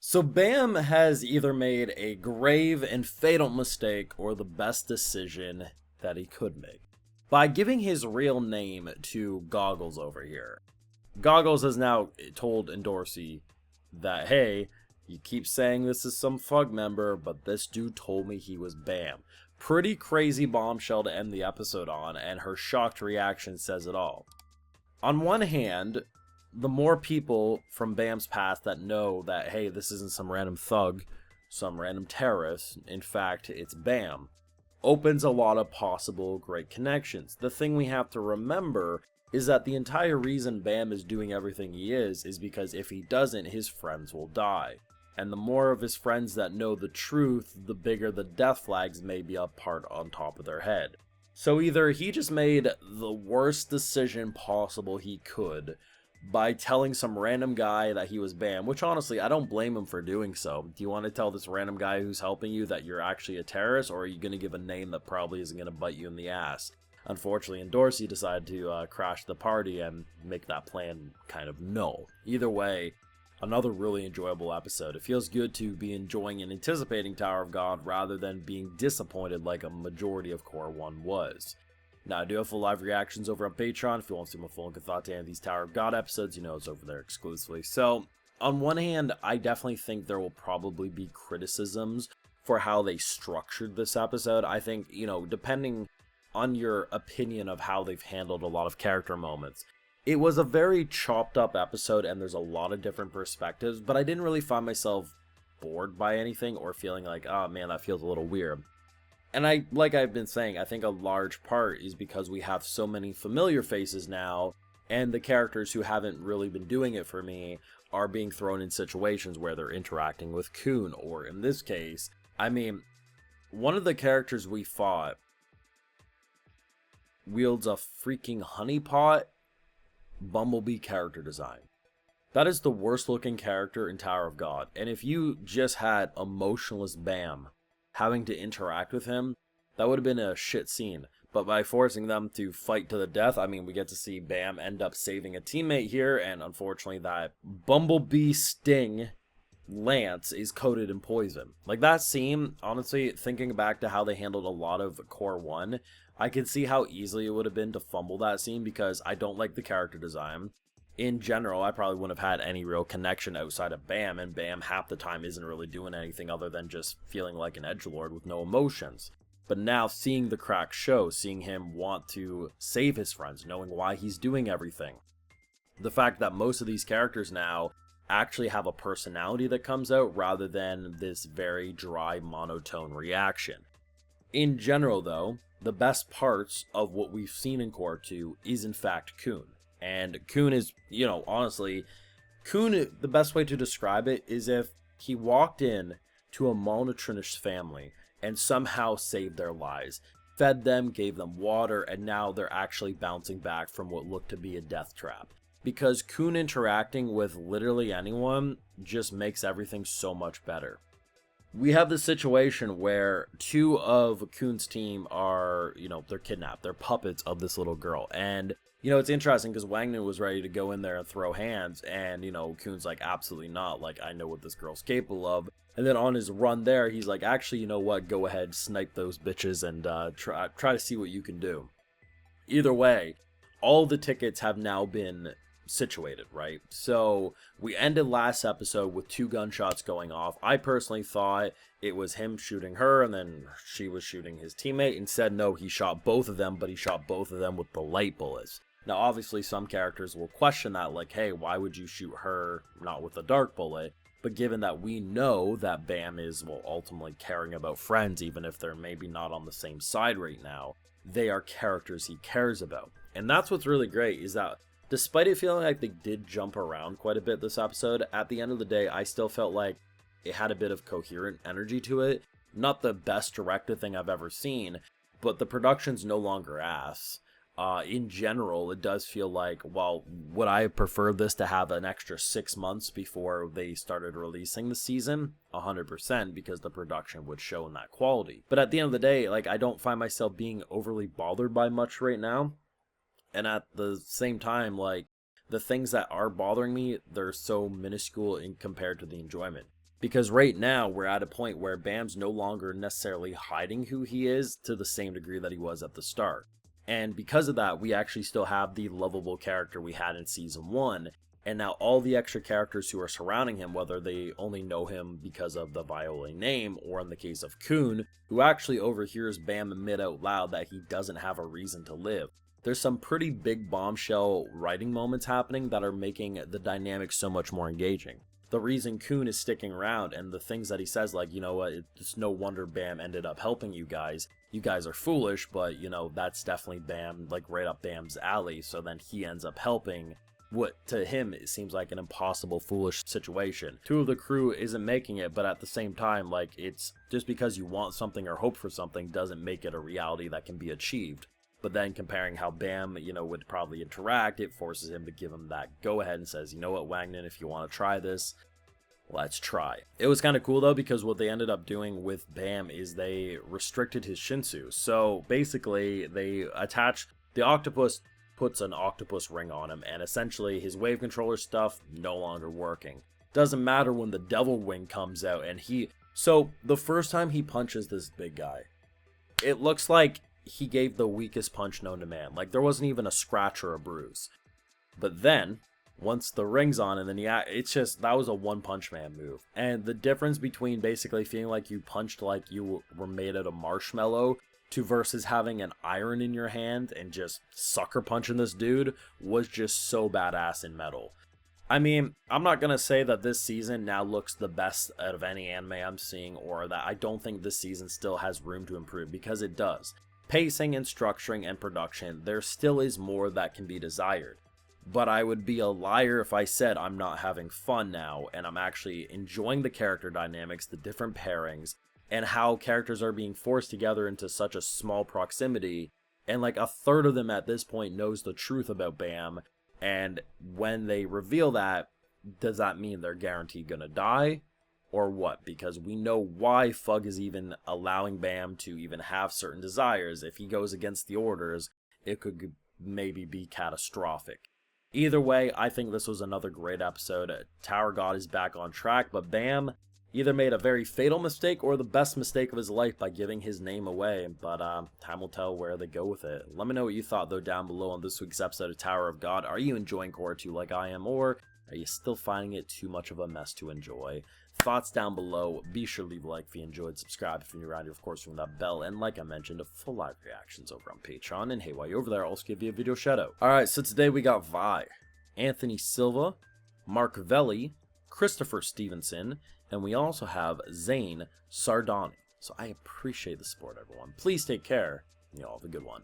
So Bam has either made a grave and fatal mistake or the best decision that he could make by giving his real name to Goggles over here. Goggles has now told Endorsi that, hey, you keep saying this is some Fug member, but this dude told me he was Bam. Pretty crazy bombshell to end the episode on, and her shocked reaction says it all. On one hand, the more people from Bam's past that know that, hey, this isn't some random thug, some random terrorist, in fact, it's Bam, opens a lot of possible great connections. The thing we have to remember is that the entire reason Bam is doing everything he is because if he doesn't, his friends will die. And the more of his friends that know the truth, the bigger the death flags may be up part on top of their head. So either he just made the worst decision possible he could by telling some random guy that he was Bam, which honestly, I don't blame him for doing so. Do you want to tell this random guy who's helping you that you're actually a terrorist, or are you going to give a name that probably isn't going to bite you in the ass? Unfortunately, Endorsi decided to crash the party and make that plan kind of null. Either way, another really enjoyable episode. It feels good to be enjoying and anticipating Tower of God rather than being disappointed like a majority of Core 1 was. Now, I do have full live reactions over on Patreon. If you want to see my full and good thought to any of these Tower of God episodes, you know it's over there exclusively. So, on one hand, I definitely think there will probably be criticisms for how they structured this episode. I think, depending on your opinion of how they've handled a lot of character moments, it was a very chopped up episode and there's a lot of different perspectives, but I didn't really find myself bored by anything or feeling like, oh man, that feels a little weird. And like I've been saying, I think a large part is because we have so many familiar faces now, and the characters who haven't really been doing it for me are being thrown in situations where they're interacting with Khun, or in this case, one of the characters we fought wields a freaking honeypot Bumblebee character design. That is the worst looking character in Tower of God, and if you just had emotionless Bam having to interact with him, that would have been a shit scene. But by forcing them to fight to the death, we get to see Bam end up saving a teammate here, and unfortunately that Bumblebee Sting Lance is coated in poison. Like that scene, honestly, thinking back to how they handled a lot of Core 1, I could see how easily it would have been to fumble that scene because I don't like the character design. In general, I probably wouldn't have had any real connection outside of Bam, and Bam half the time isn't really doing anything other than just feeling like an edgelord with no emotions. But now seeing the crack show, seeing him want to save his friends, knowing why he's doing everything. The fact that most of these characters now actually have a personality that comes out rather than this very dry monotone reaction. In general though, the best parts of what we've seen in Core 2 is in fact Khun. And Khun is, honestly, Khun, the best way to describe it is if he walked in to a malnourished family and somehow saved their lives, fed them, gave them water, and now they're actually bouncing back from what looked to be a death trap. Because Khun interacting with literally anyone just makes everything so much better. We have the situation where two of Khun's team are, they're kidnapped. They're puppets of this little girl. And it's interesting because Wangnan was ready to go in there and throw hands, and, Khun's like, absolutely not, like, I know what this girl's capable of. And then on his run there, he's like, actually, you know what, go ahead, snipe those bitches, and try to see what you can do. Either way, all the tickets have now been situated, right? So we ended last episode with 2 gunshots going off. I personally thought it was him shooting her and then she was shooting his teammate. Instead, no, he shot both of them, but he shot both of them with the light bullets. Now, obviously, some characters will question that, like, hey, why would you shoot her not with a dark bullet? But given that we know that Bam is, ultimately caring about friends, even if they're maybe not on the same side right now, they are characters he cares about. And that's what's really great, is that despite it feeling like they did jump around quite a bit this episode, at the end of the day, I still felt like it had a bit of coherent energy to it. Not the best directed thing I've ever seen, but the production's no longer ass. In general, it does feel like, would I have preferred this to have an extra 6 months before they started releasing the season? 100%, because the production would show in that quality. But at the end of the day, I don't find myself being overly bothered by much right now. And at the same time, the things that are bothering me, they're so minuscule in compared to the enjoyment. Because right now, we're at a point where Bam's no longer necessarily hiding who he is to the same degree that he was at the start. And because of that, we actually still have the lovable character we had in Season 1. And now all the extra characters who are surrounding him, whether they only know him because of the Viola name, or in the case of Khun, who actually overhears Bam admit out loud that he doesn't have a reason to live. There's some pretty big bombshell writing moments happening that are making the dynamic so much more engaging. The reason Khun is sticking around and the things that he says, like, you know what, it's no wonder Bam ended up helping you guys. You guys are foolish, but, you know, that's definitely Bam, like, right up Bam's alley. So then he ends up helping what to him it seems like an impossible, foolish situation. Two of the crew isn't making it, but at the same time, like, it's just because you want something or hope for something doesn't make it a reality that can be achieved. But then comparing how Bam, you know, would probably interact, it forces him to give him that go-ahead and says, you know what, Wangnan, if you want to try this, let's try. It was kind of cool, though, because what they ended up doing with Bam is they restricted his Shinsu. So basically, they attach the octopus, puts an octopus ring on him, and essentially his wave controller stuff no longer working. Doesn't matter when the devil wing comes out, and so the first time he punches this big guy, it looks like he gave the weakest punch known to man. Like, there wasn't even a scratch or a bruise. But then, once the ring's on, and then it's just, that was a One Punch Man move. And the difference between basically feeling like you punched like you were made out of marshmallow to versus having an iron in your hand and just sucker punching this dude was just so badass in metal. I mean, I'm not going to say that this season now looks the best out of any anime I'm seeing, or that I don't think this season still has room to improve, because it does. Pacing and structuring and production, there still is more that can be desired. But I would be a liar if I said I'm not having fun now, and I'm actually enjoying the character dynamics, the different pairings, and how characters are being forced together into such a small proximity, and like a third of them at this point knows the truth about Bam, and when they reveal that, does that mean they're guaranteed gonna die? Or what? Because we know why Fug is even allowing Bam to even have certain desires. If he goes against the orders, it could maybe be catastrophic. Either way, I think this was another great episode. Tower God is back on track, but Bam either made a very fatal mistake or the best mistake of his life by giving his name away, but time will tell where they go with it. Let me know what you thought, though, down below on this week's episode of Tower of God. Are you enjoying Korra 2 like I am, or are you still finding it too much of a mess to enjoy? Thoughts down below. Be sure to leave a like if you enjoyed, subscribe if you're new around here, of course, ring that bell, and like I mentioned, full live reactions over on Patreon, and hey, while you're over there, I'll also give you a video shout out. Alright, so today we got Vi, Anthony Silva, Mark Velli, Christopher Stevenson, and we also have Zane Sardani. So I appreciate the support, everyone. Please take care, and you all have a good one.